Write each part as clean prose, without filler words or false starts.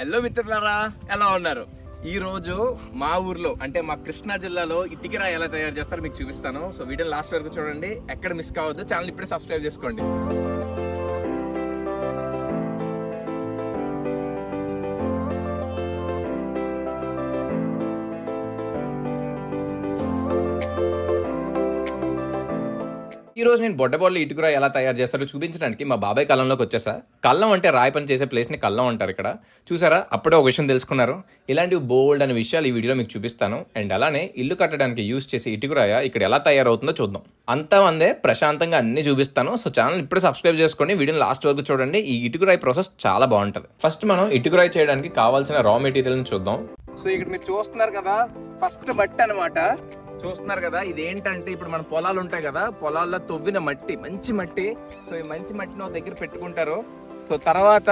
Hello మిత్రులారా, ఎలా ఉన్నారు? ఈ రోజు మా ఊర్లో అంటే మా కృష్ణా జిల్లాలో ఇటుకరాయి ఎలా తయారు చేస్తారో మీకు చూపిస్తాను. సో వీడియో లాస్ట్ వరకు చూడండి, ఎక్కడ మిస్ కావద్దు. ఛానల్ ఇప్పుడే సబ్స్క్రైబ్ చేసుకోండి. ఈ రోజు నేను బొడ్డబొడ్ల ఇటుకరాయి ఎలా తయారు చేస్తారో చూపించడానికి మా బాబాయ్ కళ్ళంలోకి వచ్చేసా. కళ్ళం అంటే రాయి పని చేసే ప్లేస్ని కళ్ళం అంటారు ఇక్కడ. చూసారా, అప్పుడే ఒక విషయం తెలుసుకున్నారు. ఇలాంటివి బోల్డ్ అనే విషయాలు ఈ వీడియోలో మీకు చూపిస్తాను. అండ్ అలానే ఇల్లు కట్టడానికి యూజ్ చేసే ఇటుకరాయ ఇక్కడ ఎలా తయారవుతుందో చూద్దాం. అంతా మందే ప్రశాంతంగా అన్ని చూపిస్తాను. సో ఛానల్ ఇప్పుడే సబ్స్క్రైబ్ చేసుకోండి, వీడియోని లాస్ట్ వరకు చూడండి. ఈ ఇటుకరాయి ప్రాసెస్ చాలా బాగుంటుంది. ఫస్ట్ మనం ఇటుకరాయి చేయడానికి కావాల్సిన రా మెటీరియల్ని చూద్దాం. సో ఇక్కడ మీరు చూస్తున్నారు కదా, ఫస్ట్ మట్టి అనమాట. చూస్తున్నారు కదా, ఇది ఏంటంటే ఇప్పుడు మన పొలాలు ఉంటాయి కదా, పొలాల్లో తవ్విన మట్టి, మంచి మట్టి. సో ఈ మంచి మట్టిని ఒక దగ్గర పెట్టుకుంటారు. సో తర్వాత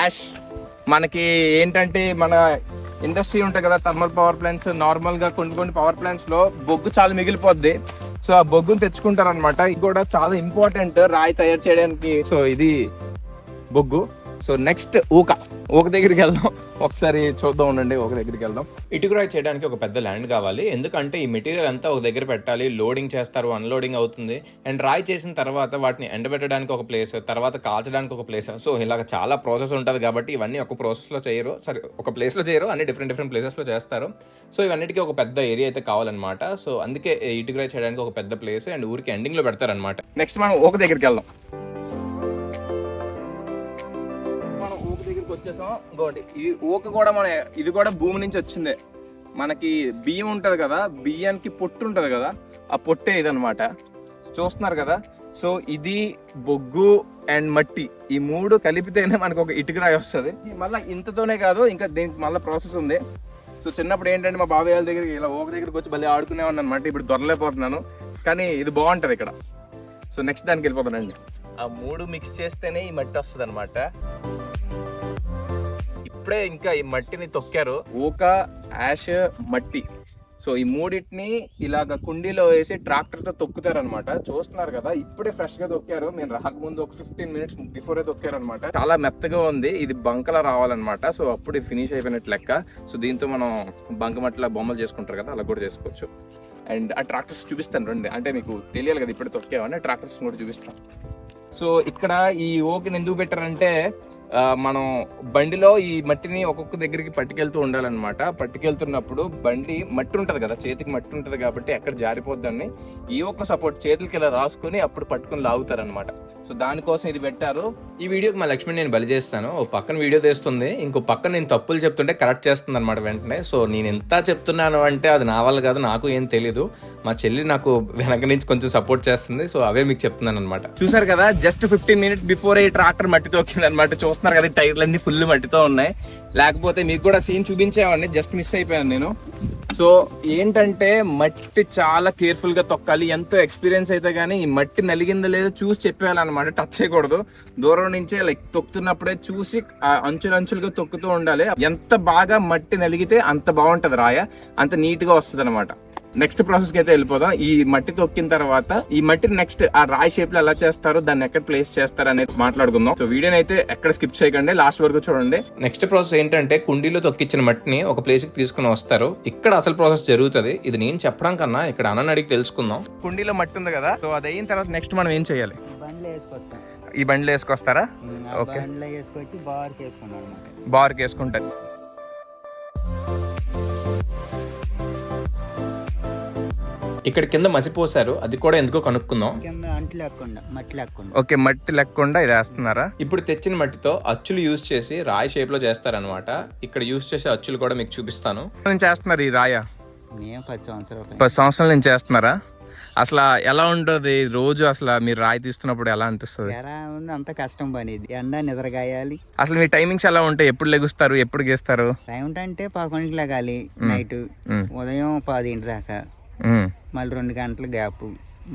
యాష్, మనకి ఏంటంటే మన ఇండస్ట్రీ ఉంటాయి కదా, థర్మల్ పవర్ ప్లాంట్స్, నార్మల్ గా కొన్ని పవర్ ప్లాంట్స్ లో బొగ్గు చాలా మిగిలిపోద్ది. సో ఆ బొగ్గును తెచ్చుకుంటారు అనమాట. ఇది కూడా చాలా ఇంపార్టెంట్ రాయి తయారు చేయడానికి. సో ఇది బొగ్గు. సో నెక్స్ట్ ఊక దగ్గరికి వెళ్దాం, ఒకసారి చూద్దాం ఉండండి. ఒక దగ్గరికి వెళ్దాం. ఇటుకరాయి చేయడానికి ఒక పెద్ద ల్యాండ్ కావాలి, ఎందుకంటే ఈ మెటీరియల్ అంతా ఒక దగ్గర పెట్టాలి. లోడింగ్ చేస్తారు, అన్లోడింగ్ అవుతుంది. అండ్ రాయి చేసిన తర్వాత వాటిని ఎండబెట్టడానికి ఒక ప్లేస్, తర్వాత కాల్చడానికి ఒక ప్లేస్. సో ఇలాగ చాలా ప్రాసెస్ ఉంటుంది కాబట్టి ఇవన్నీ ఒక ప్రాసెస్లో చేయరు, ఒక ప్లేస్లో చేయరు, అన్ని డిఫరెంట్ ప్లేసెస్లో చేస్తారు. సో ఇవన్నిటికీ ఒక పెద్ద ఏరియా అయితే కావాలన్నమాట. సో అందుకే ఇటుకరాయి చేయడానికి ఒక పెద్ద ప్లేస్ అండ్ ఊరికి ఎండింగ్లో పెడతారనమాట. నెక్స్ట్ మనం ఒక దగ్గరికి వెళ్దాం. వచ్చేసాం. ఇంకోటి ఈ ఊక కూడా ఇది కూడా భూమి నుంచి వచ్చిందే. మనకి బియ్యం ఉంటది కదా, బియ్యానికి పొట్టు ఉంటది కదా, ఆ పొట్టే ఇదనమాట. చూస్తున్నారు కదా. సో ఇది బొగ్గు అండ్ మట్టి, ఈ మూడు కలిపితేనే మనకు ఒక ఇటుకరాయి వస్తుంది. మళ్ళీ ఇంతతోనే కాదు, ఇంకా దీనికి మళ్ళీ ప్రాసెస్ ఉంది. సో చిన్నప్పుడు ఏంటంటే మా బాబాయ్ వాళ్ళ దగ్గరికి ఇలా ఊక దగ్గరికి వచ్చి మళ్ళీ ఆడుకునేవాడిని అనమాట. ఇప్పుడు దొరలేకపోతున్నాను, కానీ ఇది బాగుంటది ఇక్కడ. సో నెక్స్ట్ దానికి వెళ్ళిపోతానండి. ఆ మూడు మిక్స్ చేస్తేనే ఈ మట్టి వస్తుంది అనమాట. ఇప్పుడే ఇంకా ఈ మట్టిని తొక్కారు, ఊక, యాష్, మట్టి. సో ఈ మూడింటిని ఇలాగ కుండీలో వేసి ట్రాక్టర్ తో తొక్కుతారు అనమాట. చూస్తున్నారు కదా, ఇప్పుడే ఫ్రెష్ గా తొక్కారు. నేను రాకముందు ఒక 15 minutes బిఫోరే తొక్కారు అనమాట. చాలా మెత్తగా ఉంది, ఇది బంకలా రావాలన్నమాట. సో అప్పుడు ఇది ఫినిష్ అయిపోయినట్టు లెక్క. సో దీంతో మనం బంకమట్ల బొమ్మలు చేసుకుంటారు కదా, అలా కూడా చేసుకోవచ్చు. అండ్ ఆ ట్రాక్టర్స్ చూపిస్తాను రండి, అంటే మీకు తెలియాలి కదా ఇప్పుడే తొక్కామని. ట్రాక్టర్స్ కూడా చూపిస్తాను. సో ఇక్కడ ఈ ఓకెని ఎందుకు పెట్టారంటే, మనం బండిలో ఈ మట్టిని ఒక్కొక్క దగ్గరికి పట్టుకెళ్తూ ఉండాలన్నమాట. పట్టుకెళ్తున్నప్పుడు బండి మట్టి ఉంటుంది కదా, చేతికి మట్టి ఉంటుంది కాబట్టి ఎక్కడ జారిపోద్దని ఈ ఒక్క సపోర్ట్ చేతులకి ఇలా రాసుకుని అప్పుడు పట్టుకుని లాగుతారనమాట. సో దానికోసం ఇది పెట్టారు. ఈ వీడియోకి మా లక్ష్మి నేను బలి చేస్తాను. ఓ పక్కన వీడియో తీస్తుంది, ఇంకో పక్కన నేను తప్పులు చెప్తుంటే కరెక్ట్ చేస్తుంది అనమాట వెంటనే. సో నేను ఎంత చెప్తున్నాను అంటే అది నా వల్ల కాదు, నాకు ఏం తెలీదు. మా చెల్లి నాకు వెనక నుంచి కొంచెం సపోర్ట్ చేస్తుంది. సో అవే మీకు చెప్తున్నాను అనమాట. చూసారు కదా, జస్ట్ 15 minutes బిఫోర్ ఈ ట్రాక్టర్ మట్టి తోకింది అనమాట. చూస్తున్నారు కదా, టైర్లన్నీ ఫుల్ మట్టితో ఉన్నాయి. లేకపోతే మీకు కూడా సీన్ చూపించేవాడిని, జస్ట్ మిస్ అయిపోయాను నేను. సో ఏంటంటే మట్టి చాలా కేర్ఫుల్ గా తొక్కాలి. ఎంతో ఎక్స్పీరియన్స్ అయితే కానీ ఈ మట్టి నలిగిందో లేదో చూసి చెప్పేయాలన్నమాట. టచ్ చేయకూడదు, దూరం నుంచే లైక్ తొక్కుతున్నప్పుడే చూసి అంచులుగా తొక్కుతూ ఉండాలి. ఎంత బాగా మట్టి నలిగితే అంత బాగుంటది రాయ, అంత నీట్ గా వస్తుంది అనమాట. నెక్స్ట్ ప్రాసెస్ కి అయితే వెళ్ళిపోదాం. ఈ మట్టి తొక్కిన తర్వాత ఈ మట్టిని నెక్స్ట్ ఆ రాయి షేప్ లో ఎలా చేస్తారో, దాన్ని ఎక్కడ ప్లేస్ చేస్తారు అనేది మాట్లాడుకుందాం. సో వీడియోని అయితే ఎక్కడ స్కిప్ చేయకండి, లాస్ట్ వరకు చూడండి. నెక్స్ట్ ప్రాసెస్ ఏంటంటే, కుండీలో తొక్కించిన మట్టిని ఒక ప్లేస్ కి తీసుకుని వస్తారు. ఇక్కడ అసలు ప్రాసెస్ జరుగుతుంది. ఇది నేను చెప్పడం కన్నా ఇక్కడ అన్న అడిగి తెలుసుకుందాం. కుండీలో మట్టి ఉంది కదా, సో అది అయిన తర్వాత నెక్స్ట్ మనం ఏం చేయాలి? ఈ బండ్లో వేసుకొస్తారా? ఓకే, బార్కి వేసుకుంటారు. ఇక్కడ కింద మసిపోసారు, అది కూడా ఎందుకో కనుక్కుందాం. ఓకే, మట్టి లేకుండా ఇది వేస్తున్నారా? ఇప్పుడు తెచ్చిన మట్టితో అచ్చులు యూజ్ చేసి రాయి షేప్ లో చేస్తారనమాట. ఇక్కడ యూజ్ చేసే అచ్చులు కూడా మీకు చూపిస్తాను. చేస్తున్నారు ఈ రాయ 10 సంవత్సరాల నుంచి చేస్తున్నారా? అసలు ఎలా ఉంటుంది రోజు? అసలు మీరు రాయి తీస్తున్నప్పుడు ఎలా అనిపిస్తుంది? అంత కష్టం పని, ఎండ నిద్రగాయాలి. అసలు మీ టైమింగ్స్ ఎలా ఉంటాయి? ఎప్పుడు లెగుస్తారు, ఎప్పుడు గీస్తారు? టైం అంటే 11కి లెగాలి నైట్, ఉదయం 10 దాకా, మళ్ళీ 2 గంటల గ్యాప్,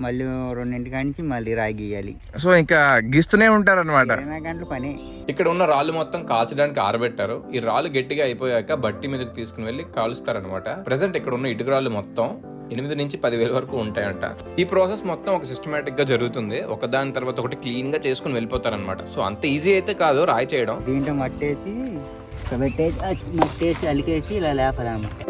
మళ్ళీ 2 నుంచి మళ్ళీ రాయి గీయాలి. సో ఇంకా గీస్తూనే ఉంటారు అనమాట. 20 గంటల పని. ఇక్కడ ఉన్న రాళ్ళు మొత్తం కాల్చడానికి ఆరబెట్టారు. ఈ రాళ్ళు గట్టిగా అయిపోయాక బట్టి మీదకి తీసుకుని వెళ్ళి కాలుస్తారు అనమాట. ప్రెసెంట్ ఇక్కడ ఉన్న ఇటుక రాళ్ళు మొత్తం 8 నుంచి 10,000 వరకు ఉంటాయంట. ఈ ప్రాసెస్ మొత్తం ఒక సిస్టమేటిక్ గా జరుగుతుంది. ఒకదాని తర్వాత ఒకటి క్లీన్ గా చేసుకుని వెళ్ళిపోతారనమాట. సో అంత ఈజీ అయితే కాదు రాయి చేయడం. దీంట్లో మట్టేసి ఇక్కడ పెట్టేసి మట్టేసి అలికేసి ఇలా లేపాలన్నమాట.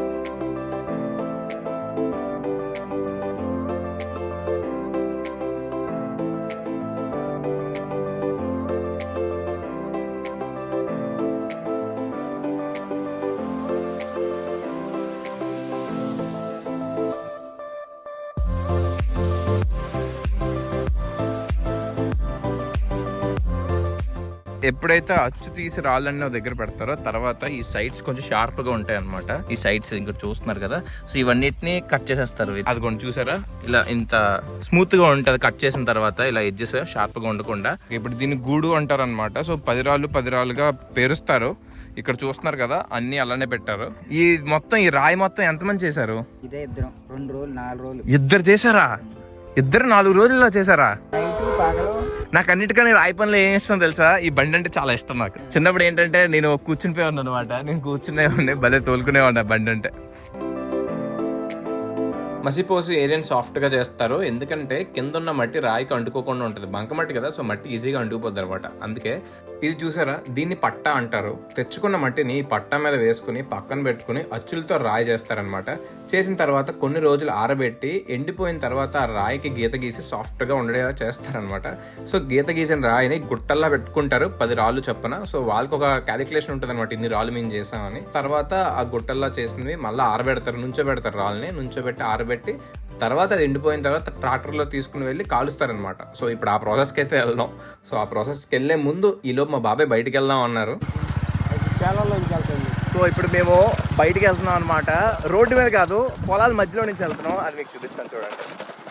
ఎప్పుడైతే అచ్చు తీసి రాళ్ళన్నీ దగ్గర పెడతారో తర్వాత ఈ సైడ్స్ కొంచెం షార్ప్ గా ఉంటాయి అనమాట. ఈ సైడ్స్ ఇంకా చూస్తున్నారు కదా, సో ఇవన్నిటిని కట్ చేసేస్తారు. అది కొంచెం చూసారా, ఇలా ఇంత స్మూత్ గా ఉంటుంది కట్ చేసిన తర్వాత. ఇలా ఎడ్జెస్ షార్ప్ గా ఉండకుండా ఇప్పుడు దీన్ని గూడు అంటారు అనమాట. సో 10 రాళ్ళుగా పేరుస్తారు. ఇక్కడ చూస్తున్నారు కదా, అన్ని అలానే పెట్టారు. ఈ మొత్తం ఈ రాయి మొత్తం ఎంతమంది చేశారు? ఇదే ఇద్దరం 2 రోజులు 4 రోజులు. ఇద్దరు చేశారా? ఇద్దరు 4 రోజుల్లో చేశారా? పగలు నాకు అన్నిటికన్నా రాయి పనులు ఏం ఇష్టం తెలుసా? ఈ బండి అంటే చాలా ఇష్టం నాకు. చిన్నప్పుడు ఏంటంటే నేను కూర్చుని పోయి ఉన్నాను అనమాట. నేను కూర్చునే ఉండే భలే తోలుకునే ఉన్నా బండి అంటే. మసిపోసి ఏరియాని సాఫ్ట్గా చేస్తారు, ఎందుకంటే కింద ఉన్న మట్టి రాయికి అంటుకోకుండా ఉంటుంది. బంకమట్టి కదా, సో మట్టి ఈజీగా అంటుకుపోద్ది అనమాట. అందుకే ఇది చూసారా, దీన్ని పట్టా అంటారు. తెచ్చుకున్న మట్టిని ఈ పట్టా మీద వేసుకుని పక్కన పెట్టుకుని అచ్చులతో రాయి చేస్తారనమాట. చేసిన తర్వాత కొన్ని రోజులు ఆరబెట్టి ఎండిపోయిన తర్వాత ఆ రాయికి గీత గీసి సాఫ్ట్గా ఉండేలా చేస్తారనమాట. సో గీత గీసిన రాయిని గుట్టల్లా పెట్టుకుంటారు, 10 రాళ్ళు చొప్పున. సో వాళ్ళకి ఒక క్యాలిక్యులేషన్ ఉంటుంది అనమాట, ఇన్ని రాళ్ళు మేము చేసామని. తర్వాత ఆ గుట్టల్లా చేసినవి మళ్ళీ ఆరబెడతారు, నుంచోబెడతారు. రాళ్ళని నుంచోబెట్టి ఆరబెట్టి తర్వాత అది ఎండిపోయిన తర్వాత ట్రాక్టర్లో తీసుకుని వెళ్ళి కాలుస్తారనమాట. సో ఇప్పుడు ఆ ప్రాసెస్కి అయితే వెళ్దాం. సో ఆ ప్రాసెస్కి వెళ్ళే ముందు ఈలోపు మా బాబాయ్ బయటికి వెళ్దాం అన్నారు. సో ఇప్పుడు మేము బయటికి వెళ్తున్నాం అనమాట. రోడ్డు మీద కాదు, పొలాల మధ్యలో నుంచి వెళ్తున్నాం. అది మీకు చూపిస్తాను చూడండి.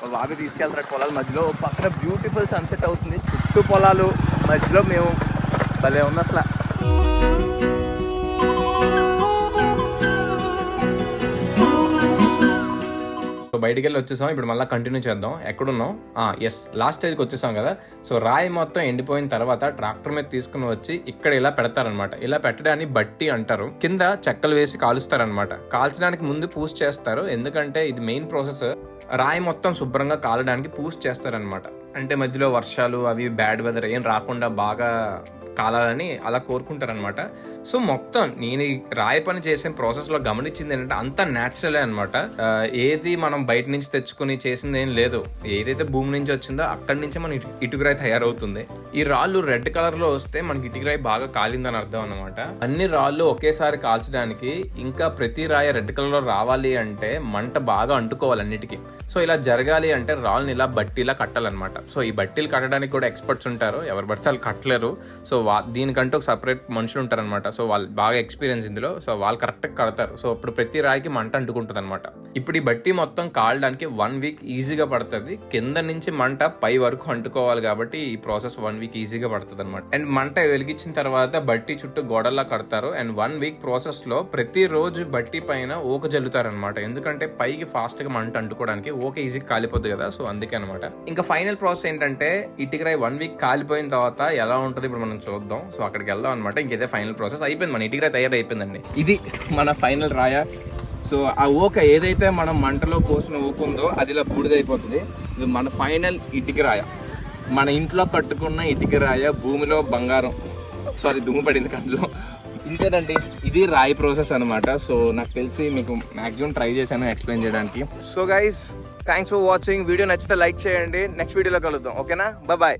మా బాబాయ్ తీసుకెళ్తారు పొలాల మధ్యలో. పక్కన బ్యూటిఫుల్ సన్సెట్ అవుతుంది, చుట్టూ పొలాలు, మధ్యలో మేము. భలే ఉంది అసలు. సో బయటికి వెళ్ళి వచ్చేసాం. ఇప్పుడు మళ్ళీ కంటిన్యూ చేద్దాం. ఎక్కడున్నాం? ఎస్, లాస్ట్ స్టేజ్కి వచ్చేసాం కదా. సో రాయి మొత్తం ఎండిపోయిన తర్వాత ట్రాక్టర్ మీద తీసుకుని వచ్చి ఇక్కడ ఇలా పెడతారనమాట. ఇలా పెట్టడాన్ని బట్టి అంటారు. కింద చెక్కలు వేసి కాలుస్తారనమాట. కాల్చడానికి ముందు పూజ చేస్తారు, ఎందుకంటే ఇది మెయిన్ ప్రాసెస్. రాయి మొత్తం శుభ్రంగా కాలడానికి పూజ చేస్తారనమాట. అంటే మధ్యలో వర్షాలు అవి బ్యాడ్ వెదర్ ఏం రాకుండా బాగా కాలాలని అలా కోరుకుంటారనమాట. సో మొత్తం నేను ఈ రాయి పని చేసే ప్రాసెస్లో గమనించింది ఏంటంటే అంతా న్యాచురలే అనమాట. ఏది మనం బయట నుంచి తెచ్చుకుని చేసింది ఏం లేదు. ఏదైతే భూమి నుంచి వచ్చిందో అక్కడి నుంచే మన ఇటుకరాయి తయారవుతుంది. ఈ రాళ్ళు రెడ్ కలర్లో వస్తే మనకి ఇటుకరాయి బాగా కాలిందని అర్థం అనమాట. అన్ని రాళ్ళు ఒకేసారి కాల్చడానికి, ఇంకా ప్రతి రాయి రెడ్ కలర్లో రావాలి అంటే మంట బాగా అంటుకోవాలి అన్నిటికీ. సో ఇలా జరగాలి అంటే రాళ్ళని ఇలా బట్టీలా కట్టాలన్నమాట. సో ఈ బట్టీలు కట్టడానికి కూడా ఎక్స్పర్ట్స్ ఉంటారు, ఎవరు పడితే వాళ్ళు కట్టలేరు. సో దీనికంటూ ఒక సపరేట్ మనుషులు ఉంటారనమాట. సో వాళ్ళు బాగా ఎక్స్పీరియన్స్ ఇందులో. సో వాళ్ళు కరెక్ట్గా కడతారు. సో ఇప్పుడు ప్రతి రాయికి మంట అంటుకుంటుంది అనమాట. ఇప్పుడు ఈ బట్టి మొత్తం కాలడానికి 1 వీక్ ఈజీగా పడుతుంది. కింద నుంచి మంట పై వరకు అంటుకోవాలి కాబట్టి ఈ ప్రాసెస్ 1 వీక్ ఈజీగా పడుతుంది అనమాట. అండ్ మంట వెలిగించిన తర్వాత బట్టి చుట్టూ గోడల్లా కడతారు. అండ్ 1 వీక్ ప్రాసెస్ లో ప్రతి రోజు బట్టి పైన ఊక జల్లుతారనమాట. ఎందుకంటే పైకి ఫాస్ట్ గా మంట అంటుకోవడానికి ఊక ఈజీగా కాలిపోద్ది కదా. సో అందుకే అనమాట. ఇంకా ఫైనల్ ప్రాసెస్ ఏంటంటే ఇటుకరాయి 1 వీక్ కాలిపోయిన తర్వాత ఎలా ఉంటుంది ఇప్పుడు మనం చూద్దాం. సో అక్కడికి వెళ్దాం అనమాట. ఇంకేదే ఫైనల్ ప్రాసెస్ అయిపోయింది, మన ఇటుకరాయి తయారైపోయిందండి. ఇది మన ఫైనల్ రాయ. సో ఆ ఊక ఏదైతే మనం మంటలో పోసిన ఊక ఉందో అది ఇలా బూడిదైపోతుంది. ఇది మన ఫైనల్ ఇటుకరాయ, మన ఇంట్లో కట్టుకున్న ఇటుకరాయ, భూమిలో బంగారం. సారీ, దుమ్ము పడింది కంట్లో. ఇంతేనండి, ఇది రాయి ప్రాసెస్ అనమాట. సో నాకు తెలిసి మీకు మ్యాక్సిమం ట్రై చేశాను ఎక్స్ప్లెయిన్ చేయడానికి. So guys, thanks for watching. Video నచ్చితే లైక్ చేయండి. నెక్స్ట్ వీడియోలో కలుద్దాం, ఓకేనా? బాయ్.